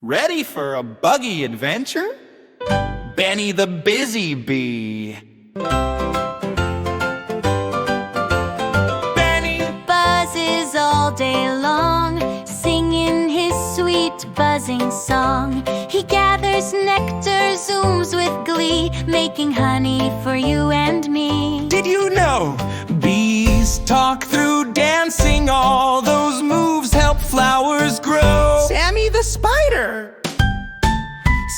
Ready for a buggy adventure? Benny the Busy Bee. Benny buzzes all day long, singing his sweet buzzing song. He gathers nectar, zooms with glee, making honey for you and me. Did you know bees talk through dancing? All those moves help flowers grow. Sammy the spider.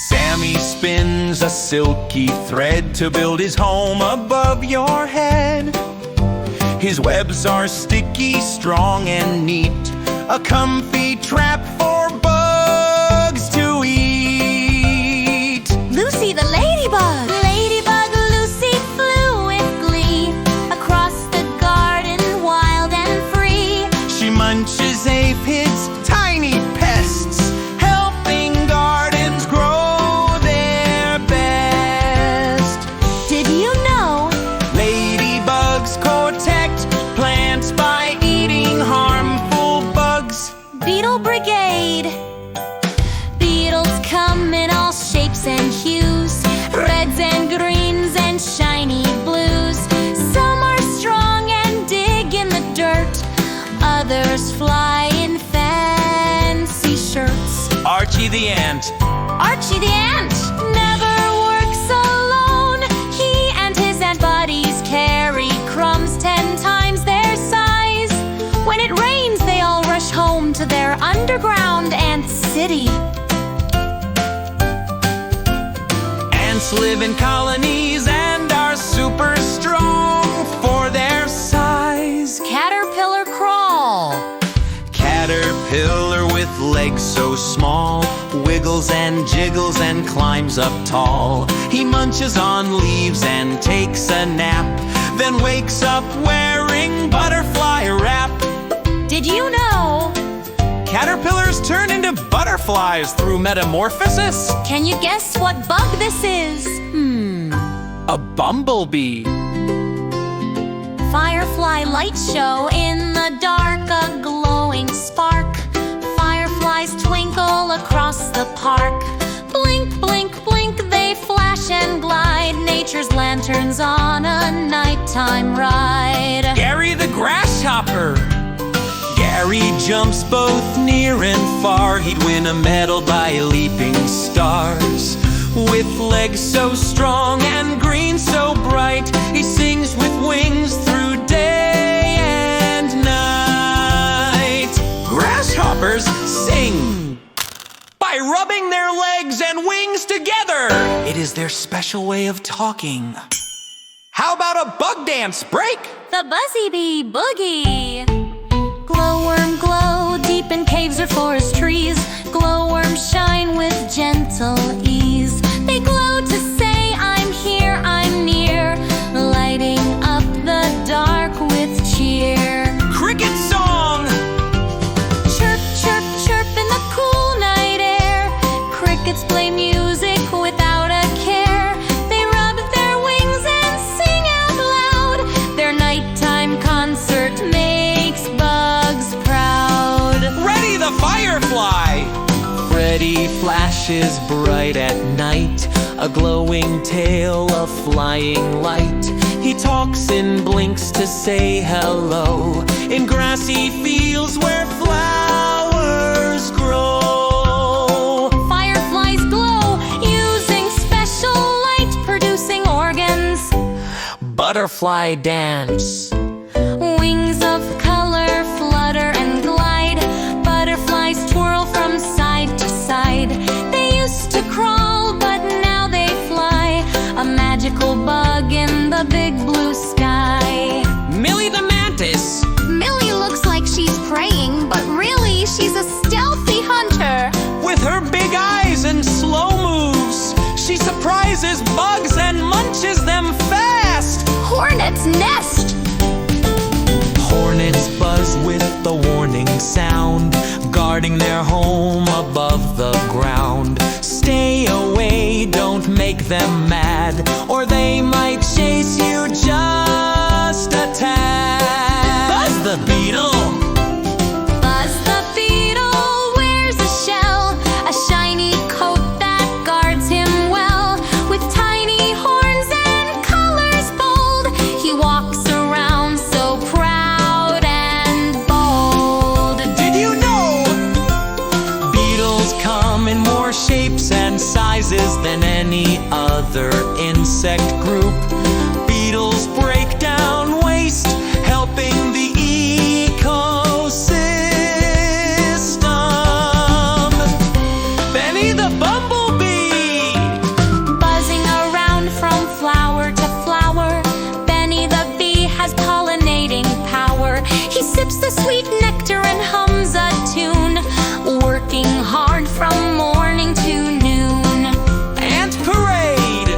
Sammy spins a silky thread to build his home above your head. His webs are sticky, strong, and neat, a comfy trap for bugs to eat. Lucy the ladybug. Ladybug Lucy flew with glee across the garden, wild and free. She munches aphids, tiny pests, helping gardens grow their best. Did you know Ladybugs protect plants by eating harmful bugs? Beetle Brigade? Beetles come in all shapes and hues, reds and greens and shiny blues. Some are strong and dig in the dirt, others fly in fancy shirts. Archie the ant. Archie the ant never works alone. He and his ant buddies carry crumbs 10 times their size. When it rains, they all rush home to their underground ant city. Ants live in colonies and are super strong for their size. Caterpillar crawl. Caterpillar with legs so small wiggles and jiggles and climbs up tall. He munches on leaves and takes a nap, then wakes up wearing butterfly wrap. Did you know Caterpillars turn into butterflies through metamorphosis. Can you guess what bug this is? A bumblebee. Firefly light show in the dark, a glowing spark. Fireflies twinkle across the park. Blink, blink, blink, they flash and glide. Nature's lanterns on a nighttime ride. Gary the grasshopper. Gary jumps both near and far. He'd win a medal by leaping stars. With legs so strong and green so bright, he sings with wings through day and night. Grasshoppers sing by rubbing their legs and wings together. It is their special way of talking. How about a bug dance break? The Buzzy Bee Boogie. Glowworm glow deep in caves or forest trees. Glowworms shine with gentle ease. They glow to say, I'm here, I'm near, lighting up the dark with cheer. Cricket song! Chirp, chirp, chirp in the cool night air. Crickets play music without a care. They rub their wings and sing out loud. Their nighttime concert makes bugs proud. Reddy the firefly! Reddy flashes bright at night, a glowing tail of flying light. He talks and blinks to say hello in grassy fields where flowers grow. Fireflies glow using special light-producing organs. Butterfly dance. Wings of color flutter and glide. Butterflies twirl from side to side. They used to crawl, but now they fly. A magical bug in the big blue sky. Millie the mantis. Millie looks like she's praying, but really she's a stealthy hunter. With her big eyes and slow moves, she surprises bugs and munches them fast. Hornet's nest. Hornets buzz with the warning sound, guarding their home above the ground. Stay away, don't make them mad, or they might chase you just a tad. Buzz the beetle. Buzz the beetle wears a shell, a shiny shapes and sizes than any other insect group. Beetles break down waste, helping the ecosystem. Benny the bumblebee, buzzing around from flower to flower. Benny the bee has pollinating power. He sips the sweet nectar and hums a tune, working hard from morning to noon. ant parade,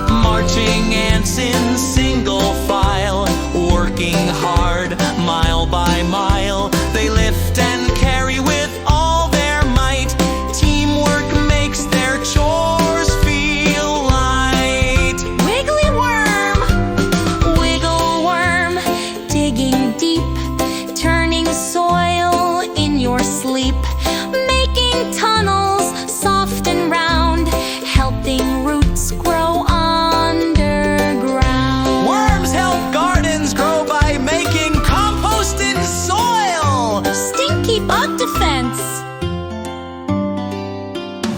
marching ants in single file, working hard mile by mile. They lift and carry with all their might. Teamwork makes their chores feel light. Wiggly worm, wiggle worm, digging deep, turning soil in your sleep, making tunnels soft and round, helping roots grow underground. Worms help gardens grow by making compost in soil. Stinky bug defense.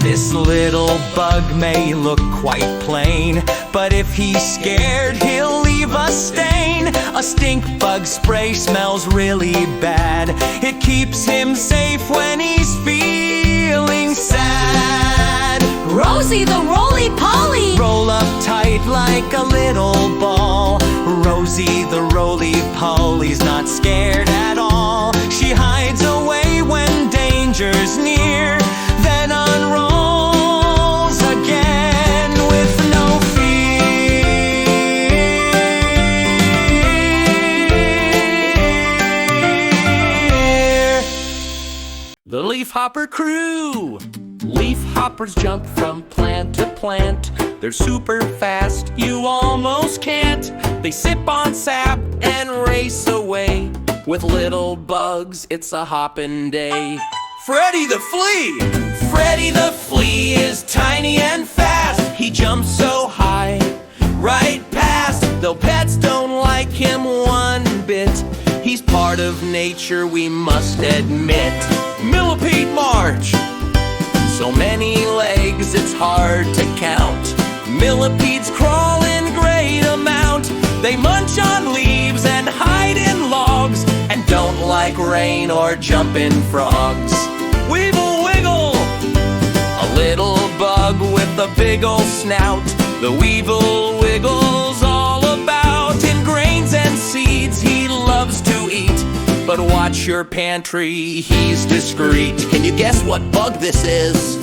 This little bug may look quite plain, but if he's scared, he'll leave a stain. A stink bug spray smells really bad. It keeps him safe when he's feeling sad. Rosie the roly-poly, Roll up tight like a little ball. Rosie the roly-poly's not scared at all. She hides away when danger's near, then unrolls again with no fear. The leafhopper crew. Leafhoppers jump from plant to plant. They're super fast, you almost can't. They sip on sap and race away. With little bugs, it's a hoppin' day. Freddy the Flea! Freddy the Flea is tiny and fast. He jumps so high, right past. Though pets don't like him one bit, he's part of nature, we must admit. Millipede March! So many legs, it's hard to count. Millipedes crawl in great amount. They munch on leaves and hide in logs, and don't like rain or jumping frogs. Weevil Wiggle! A little bug with a big ol' snout. The weevil wiggles all about. In grains and seeds he loves to eat, but watch your pantry, he's discreet. Can you guess what bug this is?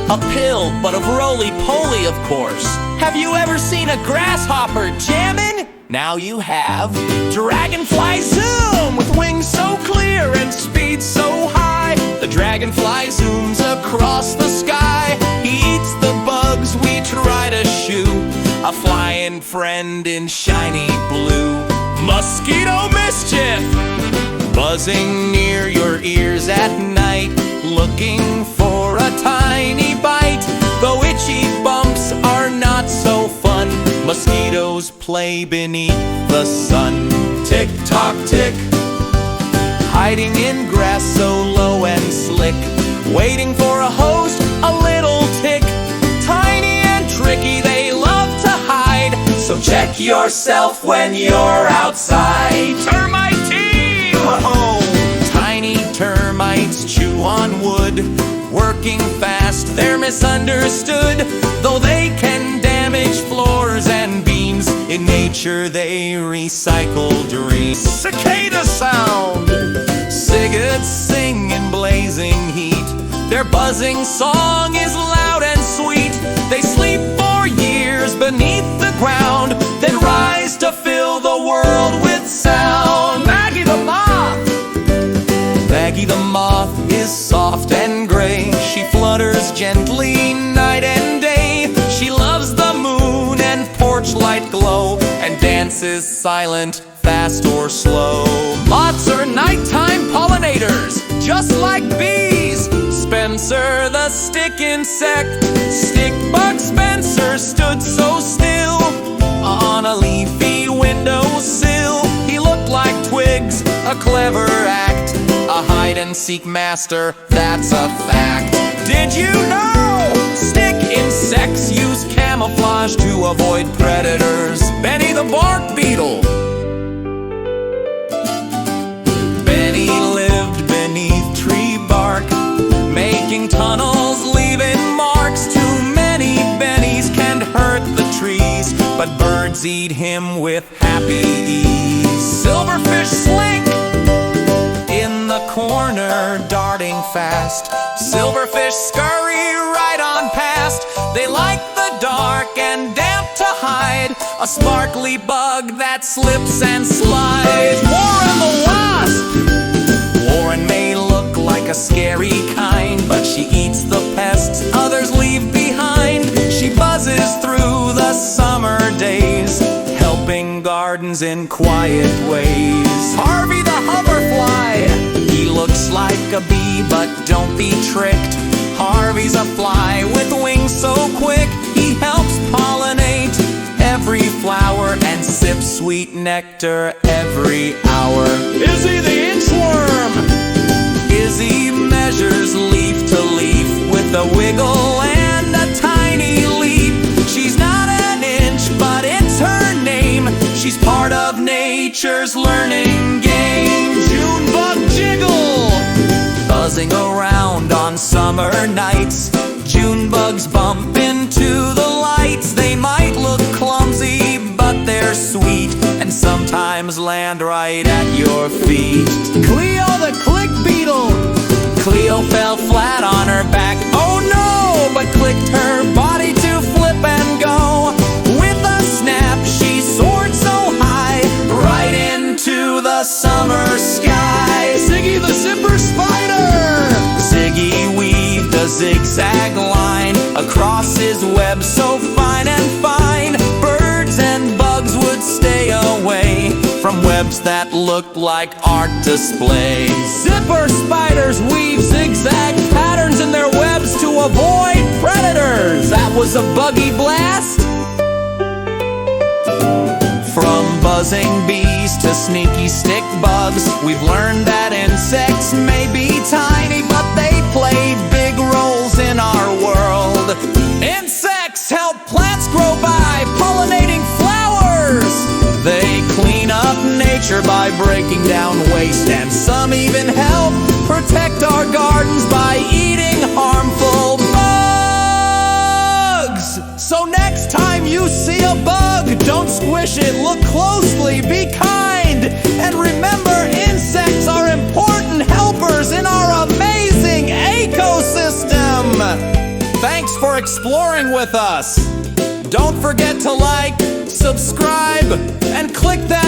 A pill, but of roly-poly, of course. Have you ever seen a grasshopper jamming? Now you have. Dragonfly zoom, with wings so clear and speed so high. The dragonfly zooms across the sky. He eats the bugs we try to shoo. A flying friend in shiny blue. Mosquito mischief, buzzing near your ears at night, looking for a tiny bite. Though itchy bumps are not so fun, mosquitoes play beneath the sun. Tick tock tick, hiding in grass so low and slick, waiting for a host, a little tick. Tiny and tricky, they love to hide, so check yourself when you're outside. Termite team! Whoa! Tiny termites chew on wood, working fast, they're misunderstood. Though they can damage floors and beams, in nature they recycle dreams. Cicada sound! Cigarettes sing in blazing heat. Their buzzing song is loud and sweet. They sleep for years beneath the ground, then rise to fill the world with sound. Maggie the moth! Maggie the moth is soft and gray. She flutters gently night and day. She loves the moon and porch light glow, and dances silent, fast or slow. Moths are nighttime pollinators, just like bees. Spencer the stick insect, stick bug Spencer, stood so still on a leafy windowsill. He looked like twigs, a clever act, a hide-and-seek master, that's a fact. Did Did you know? Stick insects use camouflage to avoid predators. Benny the bark beetle. Benny lived beneath tree bark, making tunnels, leaving marks. Too many Bennies can hurt the trees, but birds eat him with happy ease. Silverfish slink in the corner, darting fast. Silverfish scurry right on past. They like the dark and damp to hide, a sparkly bug that slips and slides. Warren the wasp. Warren may look like a scary kind, but she eats the pests others leave behind. She buzzes through the summer days, helping gardens in quiet ways. Harvey the hoverfly. He looks like a bee, but don't be tricked. Harvey's a fly with wings so quick. He helps pollinate every flower and sips sweet nectar every hour. Izzy the inchworm. Izzy measures leaf to leaf with a wiggle and a tiny leap. She's not an inch, but it's her name. She's part of nature's learning game. Junebug jiggle. Buzzing around on summer nights, June bugs bump into the lights. They might look clumsy, but they're sweet, and sometimes land right at your feet. Cleo the click beetle. Cleo fell flat on her back, oh no, but clicked her body to flip and go. With a snap, she soared so high, right into the summer sky. Ziggy the zipper spider. Ziggy weaved a zigzag line across his web so fine and fine. Birds and bugs would stay away from webs that looked like art displays. Zipper spiders weave zigzag patterns in their webs to avoid predators. That was a buggy blast. From buzzing bees to sneaky stick bugs, we've learned that insects may be tiny, but they play big roles in our world. Insects help plants grow by pollinating flowers. They clean up nature by breaking down waste, and some even help protect our gardens by eating harmful bugs. So next time you see a bug, don't squish it, look closely, be kind, and remember, insects are important helpers in our amazing ecosystem. Thanks for exploring with us. Don't forget to like, subscribe, and click that